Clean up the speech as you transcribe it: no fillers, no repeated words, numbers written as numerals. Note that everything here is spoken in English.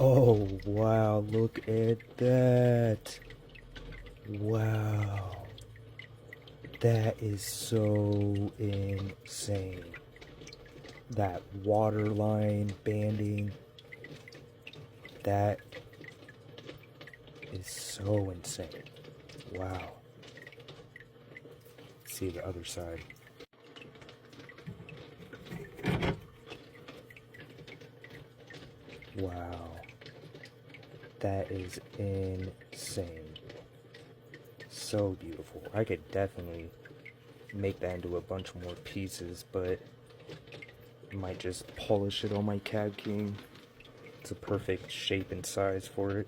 Oh, wow, look at that. Wow. That is so insane. That waterline banding, that is so insane. Wow. Let's see the other side. Wow. That is insane. So beautiful. I could definitely make that into a bunch more pieces, but I might just polish it on my Cab King. It's a perfect shape and size for it.